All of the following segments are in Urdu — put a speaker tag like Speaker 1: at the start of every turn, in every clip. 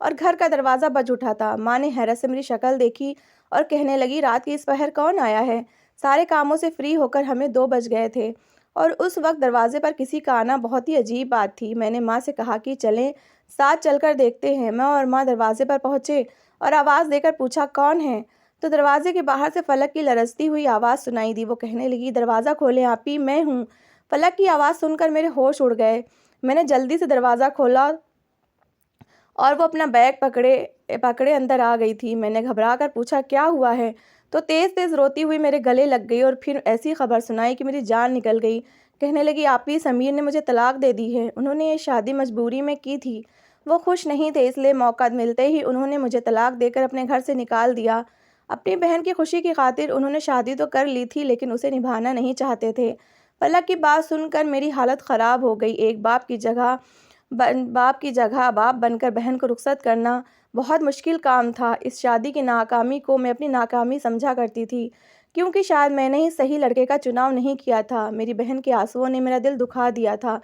Speaker 1: اور گھر کا دروازہ بج اٹھا تھا۔ ماں نے حیرت سے میری شکل دیکھی اور کہنے لگی، رات کی اس پہر کون آیا ہے؟ سارے کاموں سے فری ہو کر ہمیں 2 بج گئے تھے اور اس وقت دروازے پر کسی کا آنا بہت ہی عجیب بات تھی۔ میں نے ماں سے کہا کہ چلیں ساتھ چل کر دیکھتے ہیں۔ میں اور ماں دروازے پر پہنچے اور آواز دے کر پوچھا، کون ہے؟ تو دروازے کے باہر سے فلک کی لرزتی ہوئی آواز سنائی دی۔ وہ کہنے لگی، دروازہ کھولیں آپی، میں ہوں۔ فلک کی آواز سن کر میرے ہوش اڑ گئے۔ میں نے جلدی سے دروازہ کھولا اور وہ اپنا بیگ پکڑے اندر آ گئی تھی۔ میں نے گھبرا کر پوچھا، کیا ہوا ہے؟ تو تیز تیز روتی ہوئی میرے گلے لگ گئی اور پھر ایسی خبر سنائی کہ میری جان نکل گئی۔ کہنے لگی، آپی، سمیر نے مجھے طلاق دے دی ہے۔ انہوں نے یہ شادی مجبوری میں کی تھی۔ وہ خوش نہیں تھے، اس لیے موقع ملتے ہی انہوں نے مجھے طلاق دے کر اپنے گھر سے نکال دیا۔ اپنی بہن کی خوشی کی خاطر انہوں نے شادی تو کر لی تھی لیکن اسے نبھانا نہیں چاہتے تھے۔ فلک کی بات سن کر میری حالت خراب ہو گئی۔ ایک باپ کی جگہ باپ بن کر بہن کو رخصت کرنا بہت مشکل کام تھا۔ اس شادی کی ناکامی کو میں اپنی ناکامی سمجھا کرتی تھی، کیونکہ شاید میں نے ہی صحیح لڑکے کا چناؤ نہیں کیا تھا۔ میری بہن کے آنسوؤں نے میرا دل دکھا دیا تھا۔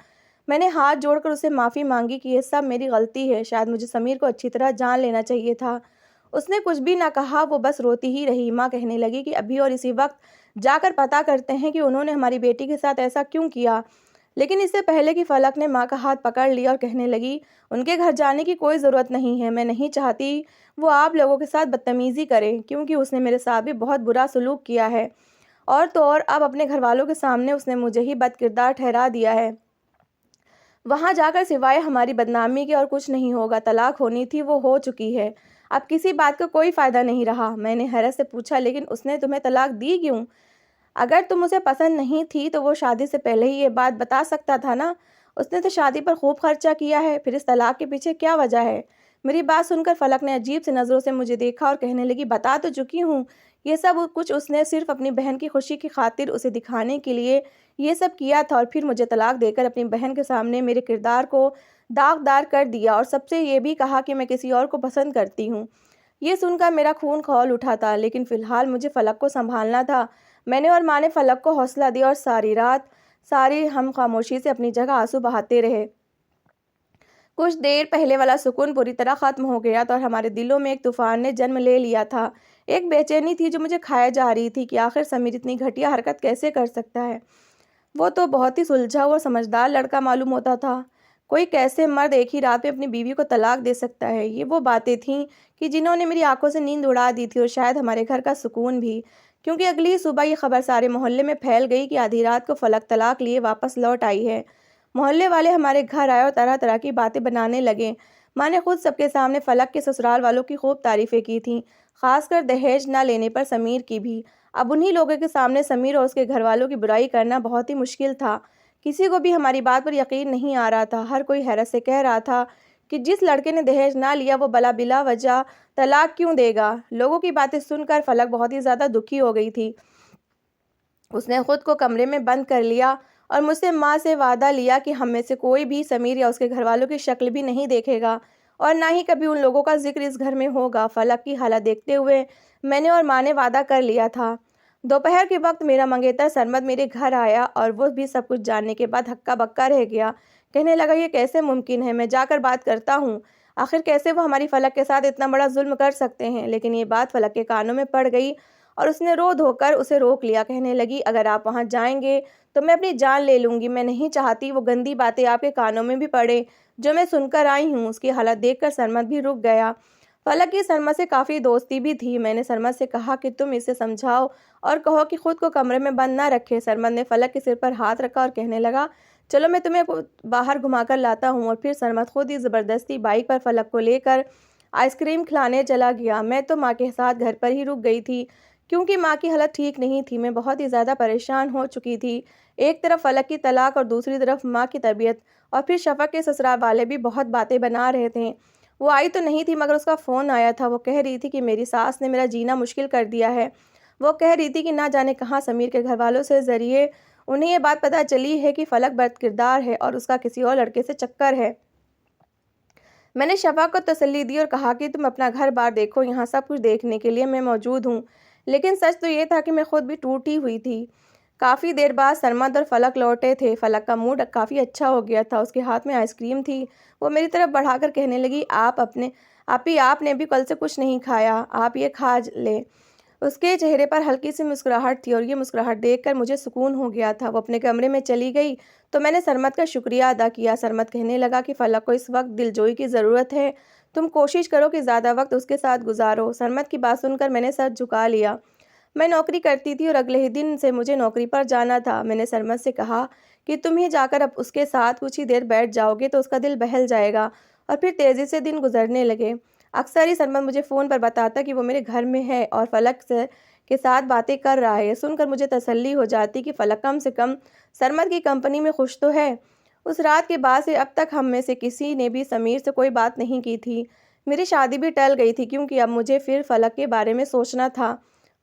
Speaker 1: میں نے ہاتھ جوڑ کر اسے معافی مانگی کہ یہ سب میری غلطی ہے، شاید مجھے سمیر کو اچھی طرح جان لینا چاہیے تھا۔ اس نے کچھ بھی نہ کہا، وہ بس روتی ہی رہی۔ ماں کہنے لگی کہ ابھی اور اسی وقت جا کر پتہ کرتے ہیں کہ انہوں نے ہماری بیٹی کے ساتھ ایسا کیوں کیا۔ لیکن اس سے پہلے کہ فلک نے ماں کا ہاتھ پکڑ لیا اور کہنے لگی، ان کے گھر جانے کی کوئی ضرورت نہیں ہے۔ میں نہیں چاہتی وہ آپ لوگوں کے ساتھ بدتمیزی کرے، کیونکہ اس نے میرے ساتھ بھی بہت برا سلوک کیا ہے، اور تو اور اب اپنے گھر والوں کے سامنے اس نے مجھے ہی بد کردار ٹھہرا دیا ہے۔ وہاں جا کر سوائے ہماری بدنامی کے اور کچھ نہیں ہوگا۔ طلاق ہونی تھی، وہ ہو چکی ہے، اب کسی بات کا کوئی فائدہ نہیں رہا۔ میں نے حیرت سے پوچھا، لیکن اس نے تمہیں طلاق دی کیوں؟ اگر تم اسے پسند نہیں تھی تو وہ شادی سے پہلے ہی یہ بات بتا سکتا تھا نا۔ اس نے تو شادی پر خوب خرچہ کیا ہے، پھر اس طلاق کے پیچھے کیا وجہ ہے؟ میری بات سن کر فلک نے عجیب سی نظروں سے مجھے دیکھا اور کہنے لگی، بتا تو چکی ہوں، یہ سب کچھ اس نے صرف اپنی بہن کی خوشی کی خاطر اسے دکھانے کے لیے یہ سب کیا تھا، اور پھر مجھے طلاق دے کر اپنی بہن کے سامنے میرے کردار کو داغدار کر دیا اور سب سے یہ بھی کہا کہ میں کسی اور کو پسند کرتی ہوں۔ یہ سن کر میرا خون کھول اٹھا تھا، لیکن فی الحال مجھے فلک کو سنبھالنا تھا۔ میں نے اور ماں نے فلک کو حوصلہ دیا اور ساری رات ہم خاموشی سے اپنی جگہ آنسو بہاتے رہے۔ کچھ دیر پہلے والا سکون پوری طرح ختم ہو گیا تھا اور ہمارے دلوں میں ایک طوفان نے جنم لے لیا تھا۔ ایک بے چینی تھی جو مجھے کھائے جا رہی تھی کہ آخر سمیر اتنی گھٹیا حرکت کیسے کر سکتا ہے۔ وہ تو بہت ہی سلجھا ہوا اور سمجھدار لڑکا معلوم ہوتا تھا۔ کوئی کیسے مرد ایک ہی رات میں اپنی بیوی کو طلاق دے سکتا ہے؟ یہ وہ باتیں تھیں کہ جنہوں نے میری آنکھوں سے نیند اڑا دی تھی، اور شاید ہمارے گھر کا سکون بھی، کیونکہ اگلی ہی صبح یہ خبر سارے محلے میں پھیل گئی کہ آدھی رات کو فلک طلاق لیے واپس لوٹ آئی ہے۔ محلے والے ہمارے گھر آئے اور طرح طرح کی باتیں بنانے لگے۔ ماں نے خود سب کے سامنے فلک کے سسرال والوں کی خوب تعریفیں کی تھیں، خاص کر دہیج نہ لینے پر سمیر کی بھی۔ اب انہی لوگوں کے سامنے سمیر اور اس کے گھر والوں کی برائی کرنا بہت ہی مشکل تھا۔ کسی کو بھی ہماری بات پر یقین نہیں آ رہا تھا۔ ہر کوئی حیرت سے کہہ رہا تھا کہ جس لڑکے نے دہیج نہ لیا وہ بلا وجہ طلاق کیوں دے گا؟ لوگوں کی باتیں سن کر فلک بہت ہی زیادہ دکھی ہو گئی تھی۔ اس نے خود کو کمرے میں بند کر لیا اور مجھ سے ماں سے وعدہ لیا کہ ہم میں سے کوئی بھی سمیر یا اس کے گھر والوں کی شکل بھی نہیں دیکھے گا اور نہ ہی کبھی ان لوگوں کا ذکر اس گھر میں ہوگا۔ فلک کی حالت دیکھتے ہوئے میں نے اور ماں نے وعدہ کر لیا تھا۔ دوپہر کے وقت میرا منگیتر سرمد میرے گھر آیا اور وہ بھی سب کچھ جاننے کے بعد ہکا بکا رہ گیا۔ کہنے لگا، یہ کیسے ممکن ہے؟ میں جا کر بات کرتا ہوں، آخر کیسے وہ ہماری فلک کے ساتھ اتنا بڑا ظلم کر سکتے ہیں؟ لیکن یہ بات فلک کے کانوں میں پڑ گئی اور اس نے رو دھو کر اسے روک لیا۔ کہنے لگی، اگر آپ وہاں جائیں گے تو میں اپنی جان لے لوں گی۔ میں نہیں چاہتی وہ گندی باتیں آپ کے کانوں میں بھی پڑیں جو میں سن کر آئی ہوں۔ اس کی حالت دیکھ کر سرمد بھی رک گیا۔ فلک کی سرمد سے کافی دوستی بھی تھی۔ میں نے سرمد سے کہا کہ تم اسے سمجھاؤ اور کہو کہ خود کو کمرے میں بند نہ رکھے۔ سرمد نے فلک کے سر پر ہاتھ رکھا اور کہنے لگا، چلو میں تمہیں باہر گھما کر لاتا ہوں۔ اور پھر سرمد خود ہی زبردستی بائک پر فلک کو لے کر آئس کریم کھلانے چلا گیا۔ میں تو ماں کے ساتھ گھر پر ہی رک گئی تھی، کیونکہ ماں کی حالت ٹھیک نہیں تھی۔ میں بہت ہی زیادہ پریشان ہو چکی تھی، ایک طرف فلک کی طلاق اور دوسری طرف ماں کی طبیعت، اور پھر شفق کے سسرال والے بھی بہت باتیں بنا رہے تھے۔ وہ آئی تو نہیں تھی مگر اس کا فون آیا تھا۔ وہ کہہ رہی تھی کہ میری ساس نے میرا جینا مشکل کر دیا ہے۔ وہ کہہ رہی تھی کہ نہ جانے کہاں سمیر کے گھر والوں سے ذریعے انہیں یہ بات پتہ چلی ہے کہ فلک بد کردار ہے اور اس کا کسی اور لڑکے سے چکر ہے۔ میں نے شفق کو تسلی دی اور کہا کہ تم اپنا گھر بار دیکھو، یہاں سب کچھ دیکھنے کے لیے میں موجود ہوں۔ لیکن سچ تو یہ تھا کہ میں خود بھی ٹوٹی ہوئی تھی۔ کافی دیر بعد سرمد اور فلک لوٹے تھے۔ فلک کا موڈ کافی اچھا ہو گیا تھا، اس کے ہاتھ میں آئس کریم تھی۔ وہ میری طرف بڑھا کر کہنے لگی، آپی آپ نے بھی کل سے کچھ نہیں کھایا، آپ یہ کھا لیں۔ اس کے چہرے پر ہلکی سی مسکراہٹ تھی اور یہ مسکراہٹ دیکھ کر مجھے سکون ہو گیا تھا۔ وہ اپنے کمرے میں چلی گئی تو میں نے سرمد کا شکریہ ادا کیا۔ سرمد کہنے لگا کہ فلک کو اس وقت دلجوئی کی ضرورت ہے، تم کوشش کرو کہ زیادہ وقت اس کے ساتھ گزارو۔ سرمد کی بات سن کر میں نے سر جھکا لیا۔ میں نوکری کرتی تھی اور اگلے ہی دن سے مجھے نوکری پر جانا تھا۔ میں نے سرمد سے کہا کہ تم ہی جا کر اب اس کے ساتھ کچھ ہی دیر بیٹھ جاؤ گے تو اس کا دل بہل جائے گا اور پھر تیزی سے دن گزرنے لگے۔ اکثر ہی سرمد مجھے فون پر بتاتا کہ وہ میرے گھر میں ہے اور فلک کے ساتھ باتیں کر رہا ہے۔ یہ سن کر مجھے تسلی ہو جاتی کہ فلک کم سے کم سرمد کی کمپنی میں خوش تو ہے۔ اس رات کے بعد سے اب تک ہم میں سے کسی نے بھی سمیر سے کوئی بات نہیں کی تھی۔ میری شادی بھی ٹل گئی تھی کیونکہ اب مجھے پھر فلک کے بارے میں سوچنا تھا۔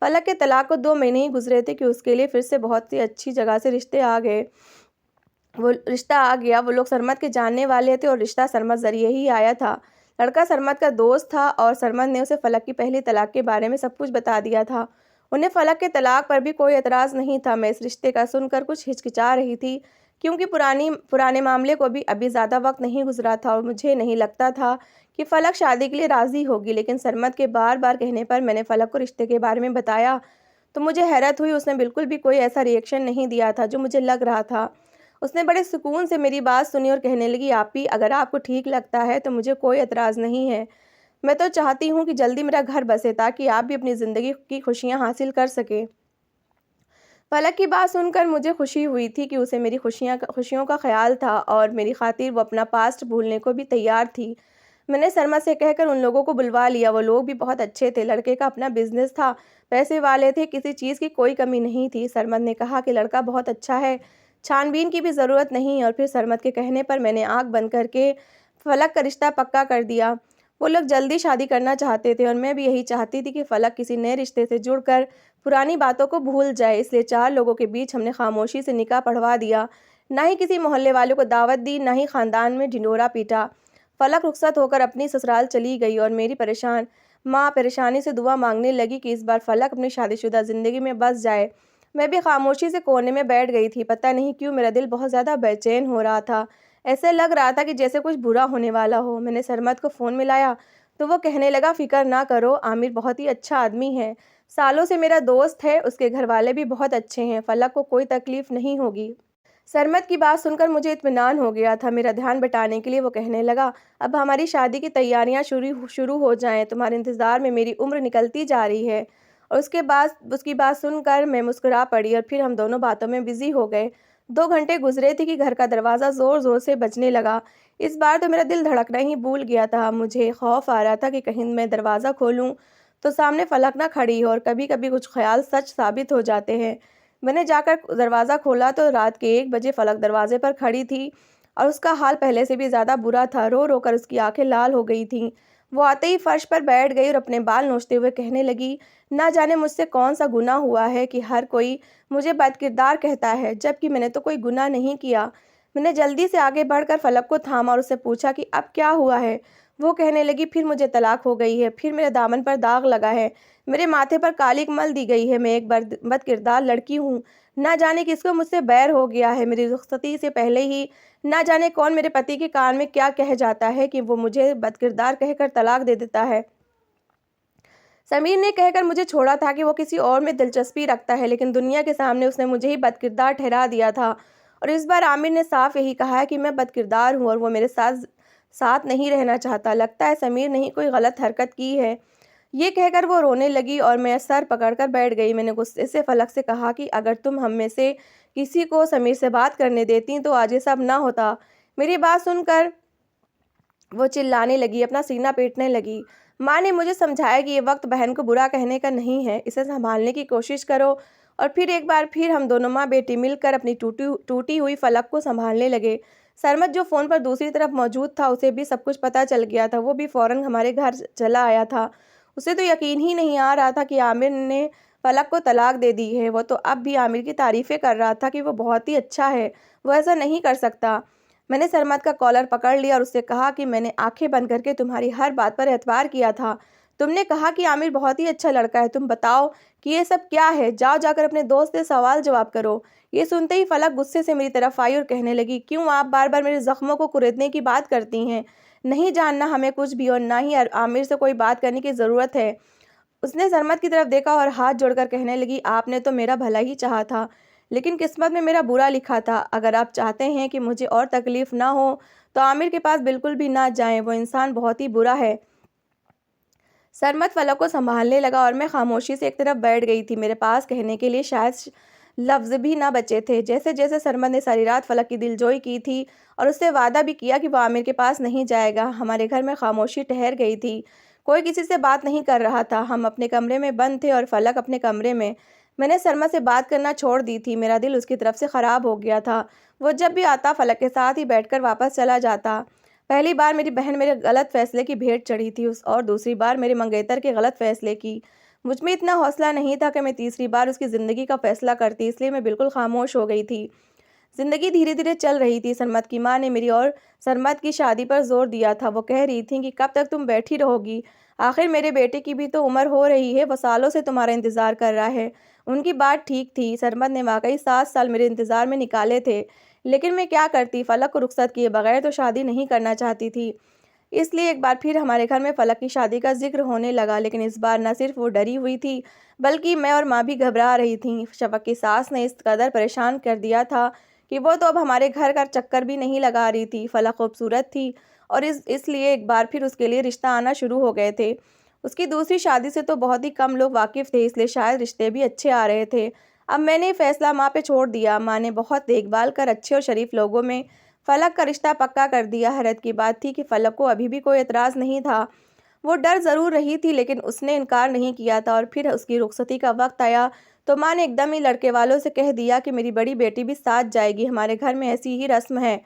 Speaker 1: فلک کے طلاق کو 2 مہینے ہی گزرے تھے کہ اس کے لیے پھر سے بہت سی اچھی جگہ سے رشتہ آ گیا۔ وہ لوگ سرمد کے جاننے والے تھے اور رشتہ سرمد ذریعے ہی آیا تھا۔ لڑکا سرمد کا دوست تھا اور سرمد نے اسے فلک کی پہلی طلاق کے بارے میں سب کچھ بتا دیا تھا۔ انہیں فلک کے طلاق پر بھی کوئی اعتراض نہیں تھا۔ میں اس رشتے کا سن کر کچھ ہچکچا رہی تھی کیونکہ پرانے معاملے کو بھی ابھی زیادہ وقت نہیں گزرا تھا اور مجھے نہیں لگتا تھا کہ فلک شادی کے لیے راضی ہوگی۔ لیکن سرمد کے بار بار کہنے پر میں نے فلک کو رشتے کے بارے میں بتایا تو مجھے حیرت ہوئی۔ اس نے بالکل بھی کوئی ایسا ری ایکشن نہیں دیا تھا جو مجھے لگ رہا تھا۔ اس نے بڑے سکون سے میری بات سنی اور کہنے لگی آپی اگر آپ کو ٹھیک لگتا ہے تو مجھے کوئی اعتراض نہیں ہے۔ میں تو چاہتی ہوں کہ جلدی میرا گھر بسے تاکہ آپ بھی اپنی زندگی کی خوشیاں حاصل کر سکیں۔ فلک کی بات سن کر مجھے خوشی ہوئی تھی کہ اسے میری خوشیوں کا خیال تھا اور میری خاطر وہ اپنا پاسٹ بھولنے کو بھی تیار تھی۔ میں نے سرمد سے کہہ کر ان لوگوں کو بلوا لیا۔ وہ لوگ بھی بہت اچھے تھے۔ لڑکے کا اپنا بزنس تھا، پیسے والے تھے، کسی چیز کی کوئی کمی نہیں تھی۔ سرمد نے کہا کہ لڑکا بہت اچھا ہے، چھان بین کی بھی ضرورت نہیں، اور پھر سرمد کے کہنے پر میں نے آنکھ بند کر کے فلک کا رشتہ پکا کر دیا۔ وہ لوگ جلدی شادی کرنا چاہتے تھے اور میں بھی یہی چاہتی تھی کہ فلک کسی نئے رشتے سے جڑ کر پرانی باتوں کو بھول جائے۔ اس لیے 4 لوگوں کے بیچ ہم نے خاموشی سے نکاح پڑھوا دیا، نہ ہی کسی محلے والوں کو دعوت دی، نہ ہی خاندان میں ڈھنڈورا پیٹا۔ فلک رخصت ہو کر اپنی سسرال چلی گئی اور میری ماں پریشانی سے دعا مانگنے لگی کہ اس بار فلک اپنی شادی شدہ زندگی میں بس جائے۔ میں بھی خاموشی سے کونے میں بیٹھ گئی تھی۔ پتہ نہیں کیوں میرا دل بہت زیادہ بے چین ہو رہا تھا۔ ایسے لگ رہا تھا کہ جیسے کچھ برا ہونے والا ہو۔ میں نے سرمد کو فون ملایا تو وہ کہنے لگا فکر نہ کرو، عامر بہت ہی اچھا آدمی ہے، سالوں سے میرا دوست ہے، اس کے گھر والے بھی بہت اچھے ہیں، فلک کو کوئی تکلیف نہیں ہوگی۔ سرمد کی بات سن کر مجھے اطمینان ہو گیا تھا۔ میرا دھیان بٹانے کے لیے وہ کہنے لگا اب ہماری شادی کی تیاریاں شروع ہو جائیں، تمہارے انتظار میں میری عمر نکلتی جا رہی ہے۔ اور اس کی بات سن کر میں مسکرا پڑی اور پھر ہم دونوں باتوں میں بزی ہو گئے۔ 2 گھنٹے گزرے تھے کہ گھر کا دروازہ زور زور سے بجنے لگا۔ اس بار تو میرا دل دھڑکنا ہی بھول گیا تھا۔ مجھے خوف آ رہا تھا کہ کہیں میں دروازہ کھولوں تو سامنے فلک نہ کھڑی ہو، اور کبھی کبھی کچھ خیال سچ ثابت ہو جاتے ہیں۔ میں نے جا کر دروازہ کھولا تو رات کے 1 بجے فلک دروازے پر کھڑی تھی اور اس کا حال پہلے سے بھی زیادہ برا تھا۔ رو رو کر اس کی آنکھیں لال ہو گئی تھیں۔ وہ آتے ہی فرش پر بیٹھ گئی اور اپنے بال نوچتے ہوئے کہنے لگی نہ جانے مجھ سے کون سا گناہ ہوا ہے کہ ہر کوئی مجھے بد کردار کہتا ہے، جبکہ میں نے تو کوئی گناہ نہیں کیا۔ میں نے جلدی سے آگے بڑھ کر فلک کو تھاما اور اس سے پوچھا کہ اب کیا ہوا ہے؟ وہ کہنے لگی پھر مجھے طلاق ہو گئی ہے، پھر میرے دامن پر داغ لگا ہے، میرے ماتھے پر کالک مل دی گئی ہے، میں ایک بد کردار لڑکی ہوں، نہ جانے کس کو مجھ سے بیر ہو گیا ہے، میری رخصتی سے پہلے ہی نہ جانے کون میرے پتی کے کان میں کیا کہہ جاتا ہے کہ وہ مجھے بد کردار کہہ کر طلاق دے دیتا ہے۔ سمیر نے کہہ کر مجھے چھوڑا تھا کہ وہ کسی اور میں دلچسپی رکھتا ہے، لیکن دنیا کے سامنے اس نے مجھے ہی بد کردار ٹھہرا دیا تھا، اور اس بار عامر نے صاف یہی کہا ہے کہ میں بد کردار ہوں اور وہ میرے ساتھ نہیں رہنا چاہتا۔ لگتا ہے سمیر نے ہی کوئی غلط حرکت کی ہے۔ یہ کہہ کر وہ رونے لگی اور میں سر پکڑ کر بیٹھ گئی۔ میں نے غصے سے فلک سے کہا کہ اگر تم ہم میں سے کسی کو سمیر سے بات کرنے دیتی تو آج یہ سب نہ ہوتا۔ میری بات سن کر وہ چلانے لگی، اپنا سینہ پیٹنے لگی۔ ماں نے مجھے سمجھایا کہ یہ وقت بہن کو برا کہنے کا نہیں ہے، اسے سنبھالنے کی کوشش کرو، اور پھر ایک بار پھر ہم دونوں ماں بیٹی مل کر اپنی ٹوٹی ہوئی فلک کو سنبھالنے لگے۔ سرمد جو فون پر دوسری طرف موجود تھا اسے بھی سب کچھ پتہ چل گیا تھا۔ وہ بھی فوراً ہمارے گھر چلا آیا تھا۔ اسے تو یقین ہی نہیں آ رہا تھا کہ عامر نے فلک کو طلاق دے دی ہے۔ وہ تو اب بھی عامر کی تعریفیں کر رہا تھا کہ وہ بہت ہی اچھا ہے، وہ ایسا نہیں کر سکتا۔ میں نے سرمد کا کالر پکڑ لیا اور اس سے کہا کہ میں نے آنکھیں بند کر کے تمہاری ہر بات پر اعتبار کیا تھا۔ تم نے کہا کہ عامر بہت ہی اچھا لڑکا ہے، تم بتاؤ کہ یہ سب کیا ہے؟ جاؤ جا کر اپنے دوست سے سوال جواب کرو۔ یہ سنتے ہی فلک غصے سے میری طرف آئی اور کہنے لگی کیوں آپ بار بار میرے زخموں کو کریدنے کی بات کرتی ہیں؟ نہیں جاننا ہمیں کچھ بھی، اور نہ ہی عامر سے کوئی بات کرنے کی ضرورت ہے۔ اس نے سرمد کی طرف دیکھا اور ہاتھ جوڑ کر کہنے لگی، آپ نے تو میرا بھلا ہی چاہا تھا، لیکن قسمت میں میرا برا لکھا تھا۔ اگر آپ چاہتے ہیں کہ مجھے اور تکلیف نہ ہو تو عامر کے پاس بالکل بھی نہ جائیں، وہ انسان بہت ہی برا ہے۔ سرمد فلک کو سنبھالنے لگا اور میں خاموشی سے ایک طرف بیٹھ گئی تھی۔ میرے پاس کہنے کے لیے شاید لفظ بھی نہ بچے تھے۔ جیسے جیسے سرمد نے ساری رات فلک کی دلجوئی کی تھی اور اس سے وعدہ بھی کیا کہ وہ عامر کے پاس نہیں جائے گا، ہمارے گھر میں خاموشی ٹھہر گئی تھی۔ کوئی کسی سے بات نہیں کر رہا تھا، ہم اپنے کمرے میں بند تھے اور فلک اپنے کمرے میں۔ میں نے سرمد سے بات کرنا چھوڑ دی تھی، میرا دل اس کی طرف سے خراب ہو گیا تھا۔ وہ جب بھی آتا فلک کے ساتھ ہی بیٹھ کر واپس چلا جاتا۔ پہلی بار میری بہن میرے غلط فیصلے کی بھیٹ چڑھی تھی، اور دوسری بار میرے منگیتر کے غلط فیصلے کی۔ مجھ میں اتنا حوصلہ نہیں تھا کہ میں تیسری بار اس کی زندگی کا فیصلہ کرتی، اس لیے میں بالکل خاموش ہو گئی تھی۔ زندگی دھیرے دھیرے چل رہی تھی۔ سرمد کی ماں نے میری اور سرمد کی شادی پر زور دیا تھا۔ وہ کہہ رہی تھیں کہ کب تک تم بیٹھی رہو گی؟ آخر میرے بیٹے کی بھی تو عمر ہو رہی ہے، وہ سالوں سے تمہارا انتظار کر رہا ہے۔ ان کی بات ٹھیک تھی، سرمد نے واقعی 7 سال میرے انتظار میں نکالے تھے، لیکن میں کیا کرتی؟ فلک کو رخصت کیے بغیر تو شادی نہیں کرنا چاہتی تھی۔ اس لیے ایک بار پھر ہمارے گھر میں فلک کی شادی کا ذکر ہونے لگا، لیکن اس بار نہ صرف وہ ڈری ہوئی تھی بلکہ میں اور ماں بھی گھبرا رہی تھیں۔ شفق کی ساس نے اس قدر پریشان کر دیا تھا کہ وہ تو اب ہمارے گھر کا چکر بھی نہیں لگا رہی تھی۔ فلک خوبصورت تھی اور اس لیے ایک بار پھر اس کے لیے رشتہ آنا شروع ہو گئے تھے۔ اس کی دوسری شادی سے تو بہت ہی کم لوگ واقف تھے، اس لیے شاید رشتے بھی اچھے آ رہے تھے۔ اب میں نے یہ فیصلہ ماں پہ چھوڑ دیا۔ ماں نے بہت دیکھ بھال کر اچھے اور شریف لوگوں میں فلک کا رشتہ پکا کر دیا۔ حیرت کی بات تھی کہ فلک کو ابھی بھی کوئی اعتراض نہیں تھا۔ وہ ڈر ضرور رہی تھی لیکن اس نے انکار نہیں کیا تھا، اور پھر اس کی رخصتی کا وقت آیا تو ماں نے ایک دم ہی لڑکے والوں سے کہہ دیا کہ میری بڑی بیٹی بھی ساتھ جائے گی، ہمارے گھر میں ایسی ہی رسم ہے۔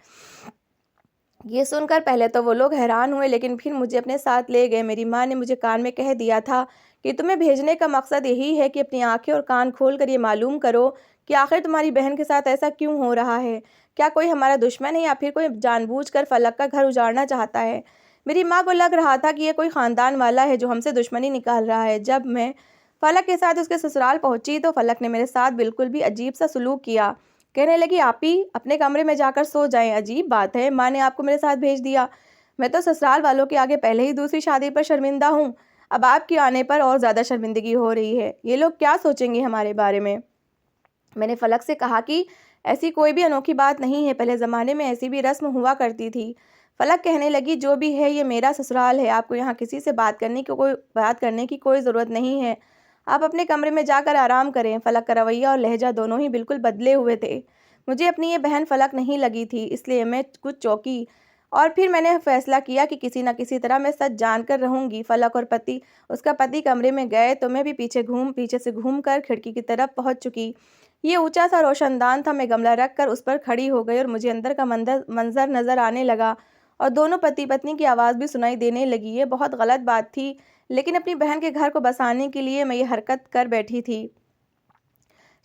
Speaker 1: یہ سن کر پہلے تو وہ لوگ حیران ہوئے، لیکن پھر مجھے اپنے ساتھ لے گئے۔ میری ماں نے مجھے کان میں کہہ دیا تھا کہ تمہیں بھیجنے کا مقصد یہی ہے کہ اپنی آنکھیں اور کان کھول کر یہ معلوم کرو کہ آخر تمہاری بہن کے ساتھ ایسا کیوں ہو رہا ہے۔ کیا کوئی ہمارا دشمن ہے یا پھر کوئی جان بوجھ کر فلک کا گھر اجاڑنا چاہتا ہے؟ میری ماں کو لگ رہا تھا کہ یہ کوئی خاندان والا ہے جو ہم سے دشمنی نکال رہا ہے۔ جب میں فلک کے ساتھ اس کے سسرال پہنچی تو فلک نے میرے ساتھ بالکل بھی عجیب سا سلوک کیا۔ کہنے لگی، آپی اپنے کمرے میں جا کر سو جائیں، عجیب بات ہے، ماں نے آپ کو میرے ساتھ بھیج دیا۔ میں تو سسرال والوں کے آگے پہلے ہی دوسری شادی پر شرمندہ ہوں، اب آپ کے آنے پر اور زیادہ شرمندگی ہو رہی ہے، یہ لوگ کیا سوچیں گے ہمارے بارے میں؟ میں نے فلک سے کہا کہ ایسی کوئی بھی انوکھی بات نہیں ہے، پہلے زمانے میں ایسی بھی رسم ہوا کرتی تھی۔ فلک کہنے لگی، جو بھی ہے یہ میرا سسرال ہے، آپ کو یہاں کسی سے بات کرنے کی کوئی ضرورت نہیں ہے، آپ اپنے کمرے میں جا کر آرام کریں۔ فلک کا رویہ اور لہجہ دونوں ہی بالکل بدلے ہوئے تھے۔ مجھے اپنی یہ بہن فلک نہیں لگی تھی، اس لیے میں کچھ چونکی، اور پھر میں نے فیصلہ کیا کہ کسی نہ کسی طرح میں سچ جان کر رہوں گی۔ فلک اور اس کا پتی کمرے میں گئے تو میں بھی پیچھے سے گھوم کر کھڑکی کی طرف پہنچ چکی۔ یہ اونچا سا روشن دان تھا، میں گملہ رکھ کر اس پر کھڑی ہو گئی اور مجھے اندر کا منظر نظر آنے لگا اور دونوں پتی پتنی کی آواز بھی سنائی دینے لگی۔ یہ بہت غلط بات تھی، لیکن اپنی بہن کے گھر کو بسانے کے لیے میں یہ حرکت کر بیٹھی تھی۔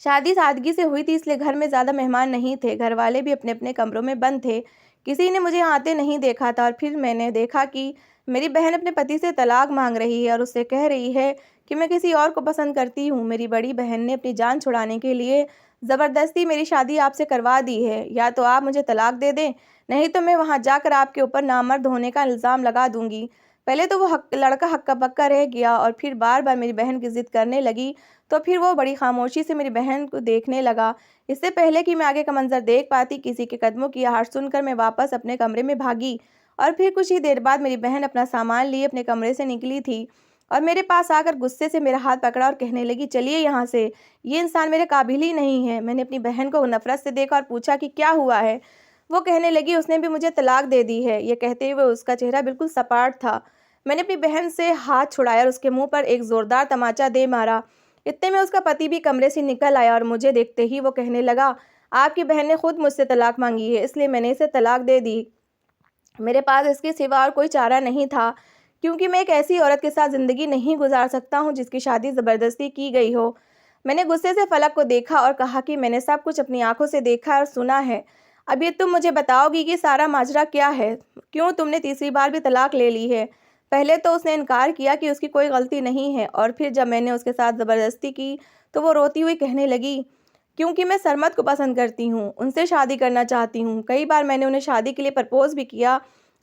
Speaker 1: شادی سادگی سے ہوئی تھی، اس لیے گھر میں زیادہ مہمان نہیں تھے، گھر والے بھی اپنے اپنے کمروں میں بند تھے، کسی نے مجھے آتے نہیں دیکھا تھا۔ اور پھر میں نے دیکھا کہ میری بہن اپنے پتی سے طلاق مانگ رہی ہے اور اس سے کہہ رہی ہے کہ میں کسی اور کو پسند کرتی ہوں۔ میری بڑی بہن نے اپنی جان چھڑانے کے لیے زبردستی میری شادی آپ سے کروا دی ہے، یا تو آپ مجھے طلاق دے دیں، نہیں تو میں وہاں جا کر آپ کے اوپر نامرد ہونے کا الزام لگا دوں گی۔ پہلے تو وہ لڑکا ہکا بکا رہ گیا اور پھر بار بار میری بہن کی ضد کرنے لگی، تو پھر وہ بڑی خاموشی سے میری بہن کو دیکھنے لگا۔ اس سے پہلے کہ میں آگے کا منظر دیکھ پاتی، کسی کے قدموں کی آہٹ سن کر میں واپس اپنے کمرے میں بھاگی، اور پھر کچھ ہی دیر بعد میری بہن اپنا سامان لیے اپنے کمرے سے نکلی تھی اور میرے پاس آ کر غصے سے میرا ہاتھ پکڑا اور کہنے لگی، چلیے یہاں سے، یہ انسان میرے قابل ہی نہیں ہے۔ میں نے اپنی بہن کو نفرت سے دیکھا اور پوچھا کہ کیا ہوا ہے؟ وہ کہنے لگی، اس نے بھی مجھے طلاق دے دی ہے۔ یہ کہتے ہوئے اس کا چہرہ بالکل سپاٹ تھا۔ میں نے اپنی بہن سے ہاتھ چھڑایا اور اس کے منہ پر ایک زوردار تماچا دے مارا۔ اتنے میں اس کا پتی بھی کمرے سے نکل آیا اور مجھے دیکھتے ہی وہ کہنے لگا، آپ کی بہن نے خود مجھ سے طلاق مانگی ہے، اس لیے میں نے اسے طلاق دے دی۔ میرے پاس اس کے سوا اور کوئی چارہ نہیں تھا، کیونکہ میں ایک ایسی عورت کے ساتھ زندگی نہیں گزار سکتا ہوں جس کی شادی زبردستی کی گئی ہو۔ میں نے غصے سے فلک کو دیکھا اور کہا کہ میں نے سب کچھ اپنی آنکھوں سے دیکھا اور سنا ہے، اب یہ تم مجھے بتاؤ گی کہ سارا ماجرا کیا ہے؟ کیوں تم نے تیسری بار بھی طلاق لے لی ہے؟ پہلے تو اس نے انکار کیا کہ اس کی کوئی غلطی نہیں ہے، اور پھر جب میں نے اس کے ساتھ زبردستی کی تو وہ روتی ہوئی کہنے لگی، کیونکہ میں سرمد کو پسند کرتی ہوں، ان سے شادی کرنا چاہتی ہوں، کئی بار میں نے انہیں شادی کے لیے پرپوز بھی کیا،